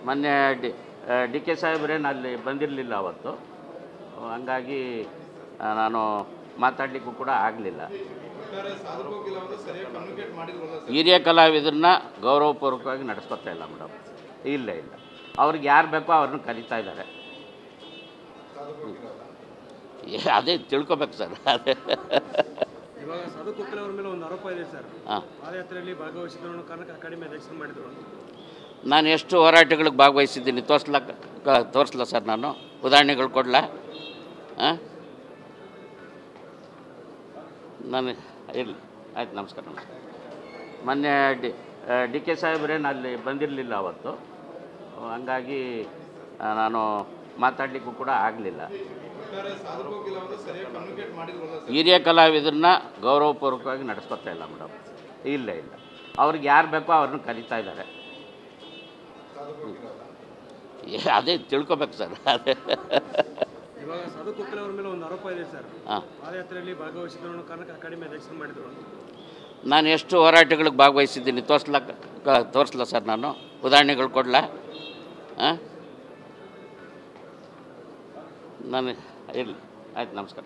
ಮೊನ್ನೆ D K ಸಾಹೇಬ್ರೇನು ಅಲ್ಲಿ ಬಂದಿರಲಿಲ್ಲ ಅವತ್ತು, ಹಂಗಾಗಿ ನಾನು ಮಾತಾಡಲಿಕ್ಕೂ ಕೂಡ ಆಗಲಿಲ್ಲ. ಹಿರಿಯ ಕಲಾವಿದರನ್ನ ಗೌರವಪೂರ್ವಕವಾಗಿ ನಡೆಸ್ಕೊತಾ ಇಲ್ಲ ಮೇಡಮ್. ಇಲ್ಲ ಇಲ್ಲ, ಅವ್ರಿಗೆ ಯಾರು ಬೇಕೋ ಅವ್ರನ್ನ ಕರೀತಾ ಇದ್ದಾರೆ. ಅದೇ ತಿಳ್ಕೊಬೇಕು ಸರ್. ಅದೇ ಇವಾಗ ಸಾಧು ಕೋಕಿಲ ಅವರ ಮೇಲೆ ಒಂದು ಆರೋಪ ಇದೆ ಸರ್. ಪಾದಯಾತ್ರೆಯಲ್ಲಿ ಭಾಗವಹಿಸಿದ್ರು ಕರ್ನಾಟಕ ಅಕಾಡೆಮಿ ಅಧ್ಯಕ್ಷರು ಮಾಡಿದ್ರು. ನಾನು ಎಷ್ಟು ಹೋರಾಟಗಳಿಗೆ ಭಾಗವಹಿಸಿದ್ದೀನಿ ತೋರಿಸ್ಲಾ ಸರ್? ನಾನು ಉದಾಹರಣೆಗಳು ಕೊಡಲಾ? ನಾನು ಇರಲಿ, ಆಯ್ತು, ನಮಸ್ಕಾರ. ಮೊನ್ನೆ ಡಿ ಕೆ ಸಾಹೇಬ್ರೇನು ಅಲ್ಲಿ ಬಂದಿರಲಿಲ್ಲ ಅವತ್ತು, ಹಂಗಾಗಿ ನಾನು ಮಾತಾಡಲಿಕ್ಕೂ ಕೂಡ ಆಗಲಿಲ್ಲ. ಹಿರಿಯ ಕಲಾವಿದರನ್ನ ಗೌರವಪೂರ್ವಕವಾಗಿ ನಡೆಸ್ಕೊತಾ ಇಲ್ಲ ಮೇಡಮ್. ಇಲ್ಲ ಇಲ್ಲ, ಅವ್ರಿಗೆ ಯಾರು ಬೇಕೋ ಅವ್ರನ್ನ ಕರೀತಾ ಇದ್ದಾರೆ. ಅದೇ ತಿಳ್ಕೊಬೇಕು ಸರ್. ಅದೇ ಇವಾಗ ಸಾಧು ಕೋಕಿಲ ಅವರ ಮೇಲೆ ಒಂದು ಆರೋಪ ಇದೆ ಸರ್. ಪಾದಯಾತ್ರೆಯಲ್ಲಿ ಭಾಗವಹಿಸಿದ್ರು ಕರ್ನಾಟಕ ಅಕಾಡೆಮಿ ಅಧ್ಯಕ್ಷರು ಮಾಡಿದ್ರು. ನಾನು ಎಷ್ಟು ಹೋರಾಟಗಳಿಗೆ ಭಾಗವಹಿಸಿದ್ದೀನಿ ತೋರಿಸ್ಲಾ ಸರ್? ನಾನು ಉದಾಹರಣೆಗಳು ಕೊಡಲಾ? ನಾನು ಇರಲಿ, ಆಯ್ತು, ನಮಸ್ಕಾರ.